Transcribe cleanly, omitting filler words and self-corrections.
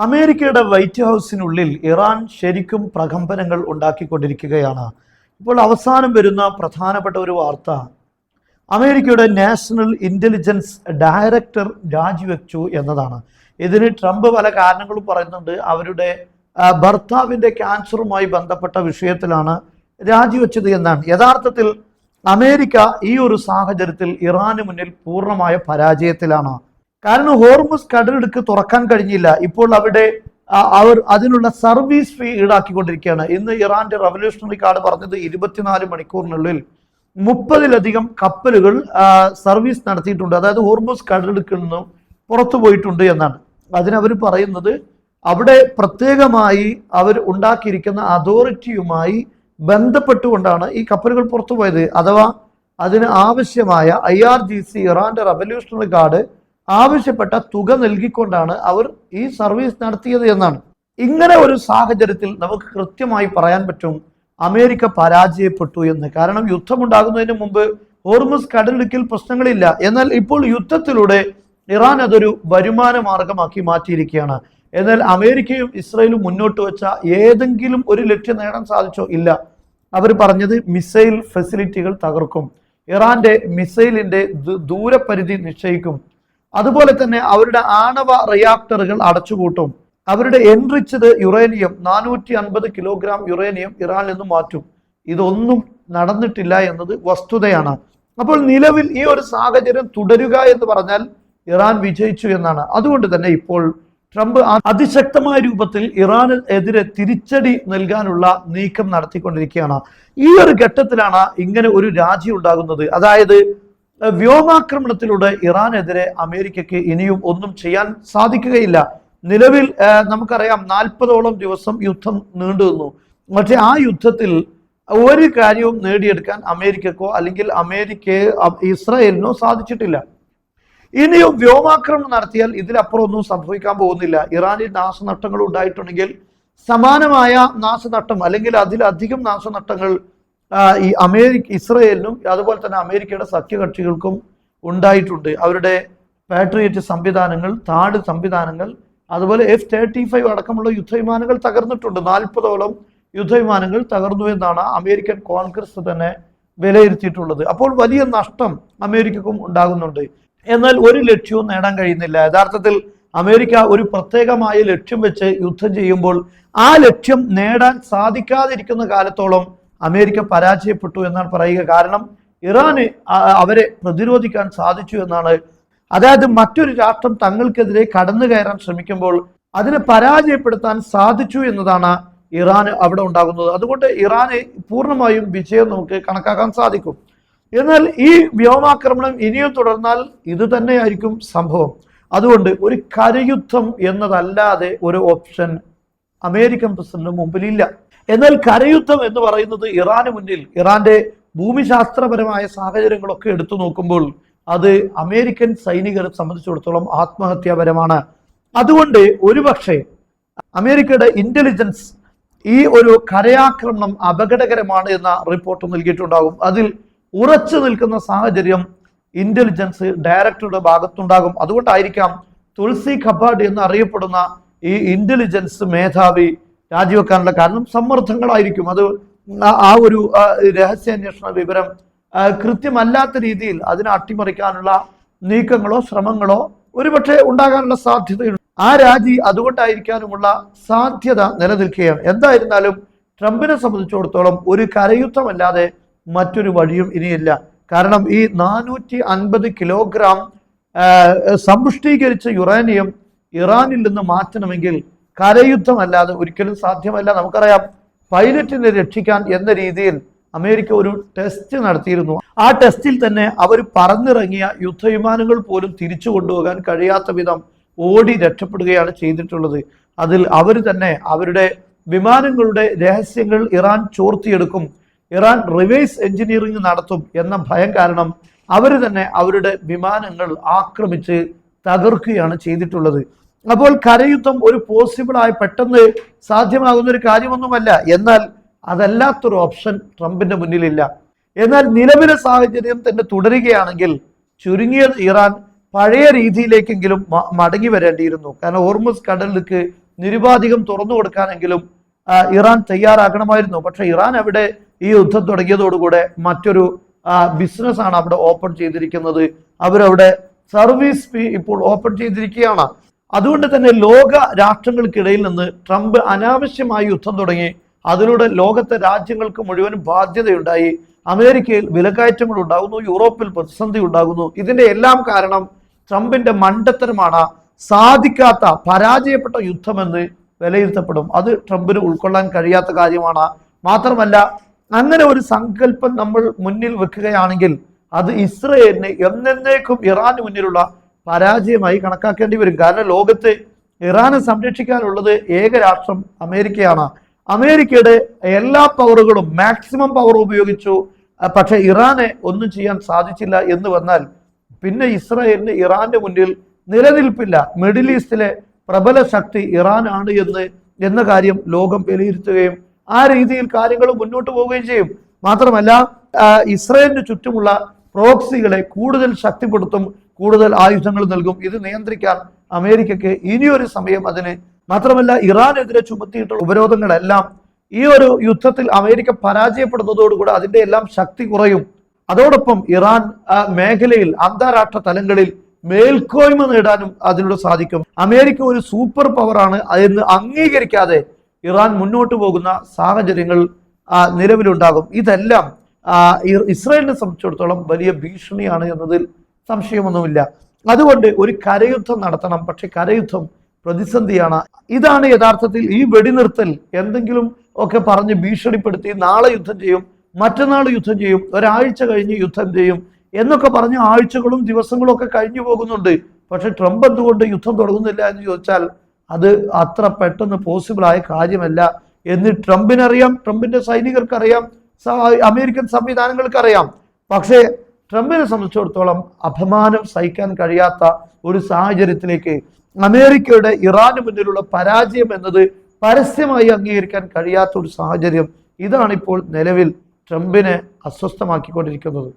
അമേരിക്കയുടെ white ഹൗസിനുള്ളിൽ Iran ശരിക്കും പ്രകമ്പനങ്ങൾ ഉണ്ടാക്കിക്കൊണ്ടിരിക്കുകയാണ്. ഇപ്പോൾ അവസാനം വരുന്ന പ്രധാനപ്പെട്ട ഒരു വാർത്ത, അമേരിക്കയുടെ നാഷണൽ ഇന്റലിജൻസ് ഡയറക്ടർ രാജിവെച്ചു എന്നതാണ്. ഇതിന് ട്രംപ് പല കാരണങ്ങളും പറയുന്നുണ്ട്. അവരുടെ ഭർത്താവിൻ്റെ ക്യാൻസറുമായി ബന്ധപ്പെട്ട വിഷയത്തിലാണ് രാജിവെച്ചത് എന്നാണ്. യഥാർത്ഥത്തിൽ അമേരിക്ക ഈ ഒരു സാഹചര്യത്തിൽ ഇറാന് മുന്നിൽ പൂർണ്ണമായ പരാജയത്തിലാണ്. കാരണം ഹോർമുസ് കടലിടുക്ക് തുറക്കാൻ കഴിഞ്ഞില്ല. ഇപ്പോൾ അവർ അതിനുള്ള സർവീസ് ഫീ ഈടാക്കിക്കൊണ്ടിരിക്കുകയാണ്. ഇന്ന് ഇറാന്റെ റവല്യൂഷണറി ഗാർഡ് പറഞ്ഞത് 24 മണിക്കൂറിനുള്ളിൽ 30-ലധികം കപ്പലുകൾ സർവീസ് നടത്തിയിട്ടുണ്ട്. അതായത് ഹോർമുസ് കടലിടുക്കിൽ നിന്നും പുറത്തു പോയിട്ടുണ്ട് എന്നാണ്. അതിനവർ പറയുന്നത് അവിടെ പ്രത്യേകമായി അവർ ഉണ്ടാക്കിയിരിക്കുന്ന അതോറിറ്റിയുമായി ബന്ധപ്പെട്ടുകൊണ്ടാണ് ഈ കപ്പലുകൾ പുറത്തു പോയത്. അഥവാ അതിന് ആവശ്യമായ IRGC ഇറാന്റെ റവല്യൂഷണറി ഗാർഡ് ആവശ്യപ്പെട്ട തുക നൽകിക്കൊണ്ടാണ് അവർ ഈ സർവീസ് നടത്തിയത് എന്നാണ്. ഇങ്ങനെ ഒരു സാഹചര്യത്തിൽ നമുക്ക് കൃത്യമായി പറയാൻ പറ്റും അമേരിക്ക പരാജയപ്പെട്ടു എന്ന്. കാരണം യുദ്ധമുണ്ടാകുന്നതിന് മുമ്പ് ഹോർമുസ് കടലിടുക്കിൽ പ്രശ്നങ്ങളില്ല. എന്നാൽ ഇപ്പോൾ യുദ്ധത്തിലൂടെ ഇറാൻ അതൊരു വരുമാന മാർഗമാക്കി മാറ്റിയിരിക്കുകയാണ്. എന്നാൽ അമേരിക്കയും ഇസ്രയേലും മുന്നോട്ട് വെച്ച ഏതെങ്കിലും ഒരു ലക്ഷ്യം നേടാൻ സാധിച്ചോ? ഇല്ല. അവർ പറഞ്ഞത് മിസൈൽ ഫെസിലിറ്റികൾ തകർക്കും, ഇറാന്റെ മിസൈലിന്റെ ദൂരപരിധി നിശ്ചയിക്കും, അതുപോലെ തന്നെ അവരുടെ ആണവ റിയാക്ടറുകൾ അടച്ചുപൂട്ടും, അവരുടെ എൻറിച്ചഡ് യുറേനിയം 450 കിലോഗ്രാം യുറേനിയം ഇറാനിൽ നിന്ന് മാറ്റും. ഇതൊന്നും നടന്നിട്ടില്ല എന്നത് വസ്തുതയാണ്. അപ്പോൾ നിലവിൽ ഈ ഒരു സാഹചര്യം തുടരുക എന്ന് പറഞ്ഞാൽ ഇറാൻ വിജയിച്ചു എന്നാണ്. അതുകൊണ്ട് തന്നെ ഇപ്പോൾ ട്രംപ് അതിശക്തമായ രൂപത്തിൽ ഇറാന് എതിരെ തിരിച്ചടി നൽകാനുള്ള നീക്കം നടത്തിക്കൊണ്ടിരിക്കുകയാണ്. ഈ ഒരു ഘട്ടത്തിലാണ് ഇങ്ങനെ ഒരു രാജി ഉണ്ടാകുന്നത്. അതായത് വ്യോമാക്രമണത്തിലൂടെ ഇറാനെതിരെ അമേരിക്കയ്ക്ക് ഇനിയും ഒന്നും ചെയ്യാൻ സാധിക്കുകയില്ല. നിലവിൽ നമുക്കറിയാം 40ഓളം ദിവസം യുദ്ധം നീണ്ടുനിന്നു. പക്ഷേ ആ യുദ്ധത്തിൽ ഒരു കാര്യവും നേടിയെടുക്കാൻ അമേരിക്കക്കോ അല്ലെങ്കിൽ ഇസ്രായേലിനോ സാധിച്ചിട്ടില്ല. ഇനിയും വ്യോമാക്രമണം നടത്തിയാൽ ഇതിലപ്പുറം ഒന്നും സംഭവിക്കാൻ പോകുന്നില്ല. ഇറാനിൽ നാശനഷ്ടങ്ങൾ ഉണ്ടായിട്ടുണ്ടെങ്കിൽ സമാനമായ നാശനഷ്ടം അല്ലെങ്കിൽ അതിലധികം നാശനഷ്ടങ്ങൾ ഈ ഇസ്രയേലിനും അതുപോലെ തന്നെ അമേരിക്കയുടെ സഖ്യകക്ഷികൾക്കും ഉണ്ടായിട്ടുണ്ട്. അവരുടെ പാട്രിയറ്റ് സംവിധാനങ്ങൾ, താഡ് സംവിധാനങ്ങൾ, അതുപോലെ F-35 അടക്കമുള്ള യുദ്ധവിമാനങ്ങൾ തകർന്നിട്ടുണ്ട്. 40ഓളം യുദ്ധവിമാനങ്ങൾ തകർന്നു എന്നാണ് അമേരിക്കൻ കോൺഗ്രസ് തന്നെ വിലയിരുത്തിയിട്ടുള്ളത്. അപ്പോൾ വലിയ നഷ്ടം അമേരിക്കക്കും ഉണ്ടാകുന്നുണ്ട്. എന്നാൽ ഒരു ലക്ഷ്യവും നേടാൻ കഴിയുന്നില്ല. യഥാർത്ഥത്തിൽ അമേരിക്ക ഒരു പ്രത്യേകമായ ലക്ഷ്യം വെച്ച് യുദ്ധം ചെയ്യുമ്പോൾ ആ ലക്ഷ്യം നേടാൻ സാധിക്കാതിരിക്കുന്ന കാലത്തോളം അമേരിക്ക പരാജയപ്പെട്ടു എന്നാണ് പറയുക. കാരണം ഇറാന് അവരെ പ്രതിരോധിക്കാൻ സാധിച്ചു എന്നാണ്. അതായത് മറ്റൊരു രാഷ്ട്രം തങ്ങൾക്കെതിരെ കടന്നു കയറാൻ ശ്രമിക്കുമ്പോൾ അതിനെ പരാജയപ്പെടുത്താൻ സാധിച്ചു എന്നതാണ് ഇറാന് അവിടെ ഉണ്ടാകുന്നത്. അതുകൊണ്ട് ഇറാന് പൂർണ്ണമായും വിജയം നമുക്ക് കണക്കാക്കാൻ സാധിക്കും. എന്നാൽ ഈ വ്യോമാക്രമണം ഇനിയും തുടർന്നാൽ ഇത് തന്നെയായിരിക്കും സംഭവം. അതുകൊണ്ട് ഒരു കരയുദ്ധം എന്നതല്ലാതെ ഒരു ഓപ്ഷൻ അമേരിക്കൻ പ്രസിഡന്റിന് മുമ്പിലില്ല. എന്നാൽ കരയുദ്ധം എന്ന് പറയുന്നത് ഇറാന് മുന്നിൽ ഇറാന്റെ ഭൂമിശാസ്ത്രപരമായ സാഹചര്യങ്ങളൊക്കെ എടുത്തു നോക്കുമ്പോൾ അത് അമേരിക്കൻ സൈനികരെ സംബന്ധിച്ചിടത്തോളം ആത്മഹത്യാപരമാണ്. അതുകൊണ്ട് ഒരുപക്ഷെ അമേരിക്കയുടെ ഇന്റലിജൻസ് ഈ ഒരു കരയാക്രമണം അപകടകരമാണ് എന്ന റിപ്പോർട്ട് നൽകിയിട്ടുണ്ടാകും. അതിൽ ഉറച്ചു നിൽക്കുന്ന സാഹചര്യം ഇന്റലിജൻസ് ഡയറക്ടറുടെ ഭാഗത്തുണ്ടാകും. അതുകൊണ്ടായിരിക്കാം തുൾസി ഖബാഡ് എന്ന് അറിയപ്പെടുന്ന ഈ ഇന്റലിജൻസ് മേധാവി രാജിവെക്കാനുള്ള കാരണം സമ്മർദ്ദങ്ങളായിരിക്കും. അത് ആ ഒരു രഹസ്യാന്വേഷണ വിവരം കൃത്യമല്ലാത്ത രീതിയിൽ അതിനെ അട്ടിമറിക്കാനുള്ള നീക്കങ്ങളോ ശ്രമങ്ങളോ ഒരുപക്ഷെ ഉണ്ടാകാനുള്ള സാധ്യതയുണ്ട്. ആ രാജി അതുകൊണ്ടായിരിക്കാനുമുള്ള സാധ്യത നിലനിൽക്കുകയാണ്. എന്തായിരുന്നാലും ട്രംപിനെ സംബന്ധിച്ചിടത്തോളം ഒരു കരയുദ്ധമല്ലാതെ മറ്റൊരു വഴിയും ഇനിയില്ല. കാരണം ഈ 450 കിലോഗ്രാം സമ്പുഷ്ടീകരിച്ച യുറേനിയം ഇറാനിൽ നിന്ന് മാറ്റണമെങ്കിൽ കരയുദ്ധമല്ലാതെ ഒരിക്കലും സാധ്യമല്ല. നമുക്കറിയാം പൈലറ്റിനെ രക്ഷിക്കാൻ എന്ന രീതിയിൽ അമേരിക്ക ഒരു ടെസ്റ്റ് നടത്തിയിരുന്നു. ആ ടെസ്റ്റിൽ തന്നെ അവർ പറന്നിറങ്ങിയ യുദ്ധവിമാനങ്ങൾ പോലും തിരിച്ചു കൊണ്ടുപോകാൻ കഴിയാത്ത വിധം ഓടി രക്ഷപ്പെടുകയാണ് ചെയ്തിട്ടുള്ളത്. അതിൽ അവർ തന്നെ അവരുടെ വിമാനങ്ങളുടെ രഹസ്യങ്ങൾ ഇറാൻ ചോർത്തിയെടുക്കും, ഇറാൻ റിവേഴ്സ് എഞ്ചിനീയറിംഗ് നടത്തും എന്ന ഭയം കാരണം അവർ തന്നെ അവരുടെ വിമാനങ്ങൾ ആക്രമിച്ച് തകർക്കുകയാണ് ചെയ്തിട്ടുള്ളത്. അപ്പോൾ കരയുദ്ധം ഒരു പോസിബിളായി പെട്ടെന്ന് സാധ്യമാകുന്ന ഒരു കാര്യമൊന്നുമല്ല. എന്നാൽ അതല്ലാത്തൊരു ഓപ്ഷൻ ട്രംപിന്റെ മുന്നിലില്ല. എന്നാൽ നിലവിലെ സാഹചര്യം തന്നെ തുടരുകയാണെങ്കിൽ ചുരുങ്ങിയത് ഇറാൻ പഴയ രീതിയിലേക്കെങ്കിലും മടങ്ങി വരേണ്ടിയിരുന്നു. കാരണം ഹോർമുസ് കടലിലേക്ക് നിരുപാധികം തുറന്നു കൊടുക്കാനെങ്കിലും ഇറാൻ തയ്യാറാകണമായിരുന്നു. പക്ഷെ ഇറാൻ അവിടെ ഈ യുദ്ധം തുടങ്ങിയതോടുകൂടെ മറ്റൊരു ബിസിനസ് ആണ് അവിടെ ഓപ്പൺ ചെയ്തിരിക്കുന്നത്. അവരവിടെ സർവീസ് ഫീ ഇപ്പോൾ ഓപ്പൺ ചെയ്തിരിക്കുകയാണ്. അതുകൊണ്ട് തന്നെ ലോക രാഷ്ട്രങ്ങൾക്കിടയിൽ നിന്ന് ട്രംപ് അനാവശ്യമായി യുദ്ധം തുടങ്ങി. അതിലൂടെ ലോകത്തെ രാജ്യങ്ങൾക്ക് മുഴുവനും ബാധ്യതയുണ്ടായി. അമേരിക്കയിൽ വിലക്കയറ്റങ്ങൾ ഉണ്ടാകുന്നു, യൂറോപ്പിൽ പ്രതിസന്ധി ഉണ്ടാകുന്നു. ഇതിന്റെ എല്ലാം കാരണം ട്രംപിന്റെ മണ്ടത്തരമാണ്. സാധിക്കാത്ത പരാജയപ്പെട്ട യുദ്ധമെന്ന് വിലയിരുത്തപ്പെടും. അത് ട്രംപിന് ഉൾക്കൊള്ളാൻ കഴിയാത്ത കാര്യമാണ്. മാത്രമല്ല, അങ്ങനെ ഒരു സങ്കല്പം നമ്മൾ മുന്നിൽ വെക്കുകയാണെങ്കിൽ അത് ഇസ്രയേലിന് എന്നേക്കും ഇറാന് മുന്നിലുള്ള പരാജയമായി കണക്കാക്കേണ്ടി വരും. കാരണം ലോകത്ത് ഇറാനെ സംരക്ഷിക്കാനുള്ളത് ഏക രാഷ്ട്രം അമേരിക്കയാണ്. അമേരിക്കയുടെ എല്ലാ പവറുകളും മാക്സിമം പവർ ഉപയോഗിച്ചു. പക്ഷെ ഇറാനെ ഒന്നും ചെയ്യാൻ സാധിച്ചില്ല എന്ന് വന്നാൽ പിന്നെ ഇസ്രായേലിന് ഇറാന്റെ മുന്നിൽ നിലനിൽപ്പില്ല. മിഡിൽ ഈസ്റ്റിലെ പ്രബല ശക്തി ഇറാനാണ് എന്ന കാര്യം ലോകം വിലയിരുത്തുകയും ആ രീതിയിൽ കാര്യങ്ങൾ മുന്നോട്ട് പോവുകയും ചെയ്യും. മാത്രമല്ല, ഇസ്രായേലിന് ചുറ്റുമുള്ള പ്രോക്സികളെ കൂടുതൽ ശക്തിപ്പെടുത്തും, കൂടുതൽ ആയുധങ്ങൾ നൽകും. ഇത് നിയന്ത്രിക്കാൻ അമേരിക്കയ്ക്ക് ഇനിയൊരു സമയം അതിന്. മാത്രമല്ല, ഇറാനെതിരെ ചുമത്തിയിട്ടുള്ള ഉപരോധങ്ങളെല്ലാം ഈ ഒരു യുദ്ധത്തിൽ അമേരിക്ക പരാജയപ്പെടുന്നതോടുകൂടെ അതിന്റെ എല്ലാം ശക്തി കുറയും. അതോടൊപ്പം ഇറാൻ മേഖലയിൽ അന്താരാഷ്ട്ര തലങ്ങളിൽ മേൽക്കോയ്മ നേടാനും അതിലൂടെ സാധിക്കും. അമേരിക്ക ഒരു സൂപ്പർ പവറാണ് എന്ന് അംഗീകരിക്കാതെ ഇറാൻ മുന്നോട്ട് പോകുന്ന സാഹചര്യങ്ങൾ നിലവിലുണ്ടാകും. ഇതെല്ലാം ഇസ്രായേലിനെ സംബന്ധിച്ചിടത്തോളം വലിയ ഭീഷണിയാണ് എന്നതിൽ സംശയമൊന്നുമില്ല. അതുകൊണ്ട് ഒരു കരയുദ്ധം നടത്തണം. പക്ഷെ കരയുദ്ധം പ്രതിസന്ധിയാണ്. ഇതാണ് യഥാർത്ഥത്തിൽ ഈ വെടിനിർത്തൽ എന്തെങ്കിലും ഒക്കെ പറഞ്ഞ് ഭീഷണിപ്പെടുത്തി നാളെ യുദ്ധം ചെയ്യും, മറ്റന്നാൾ യുദ്ധം ചെയ്യും, ഒരാഴ്ച കഴിഞ്ഞ് യുദ്ധം ചെയ്യും എന്നൊക്കെ പറഞ്ഞ് ആഴ്ചകളും ദിവസങ്ങളും ഒക്കെ കഴിഞ്ഞു പോകുന്നുണ്ട്. പക്ഷെ ട്രംപ് എന്തുകൊണ്ട് യുദ്ധം തുടങ്ങുന്നില്ല എന്ന് ചോദിച്ചാൽ അത് അത്ര പെട്ടെന്ന് പോസിബിളായ കാര്യമല്ല എന്ന് ട്രംപിനറിയാം, ട്രംപിന്റെ സൈനികർക്കറിയാം, അമേരിക്കൻ സംവിധാനങ്ങൾക്കറിയാം. പക്ഷേ ട്രംപിനെ സംബന്ധിച്ചിടത്തോളം അപമാനം സഹിക്കാൻ കഴിയാത്ത ഒരു സാഹചര്യത്തിലേക്ക് അമേരിക്കയുടെ ഇറാന് മുന്നിലുള്ള പരാജയം എന്നത് പരസ്യമായി അംഗീകരിക്കാൻ കഴിയാത്ത ഒരു സാഹചര്യം, ഇതാണിപ്പോൾ നിലവിൽ ട്രംപിനെ അസ്വസ്ഥമാക്കിക്കൊണ്ടിരിക്കുന്നത്.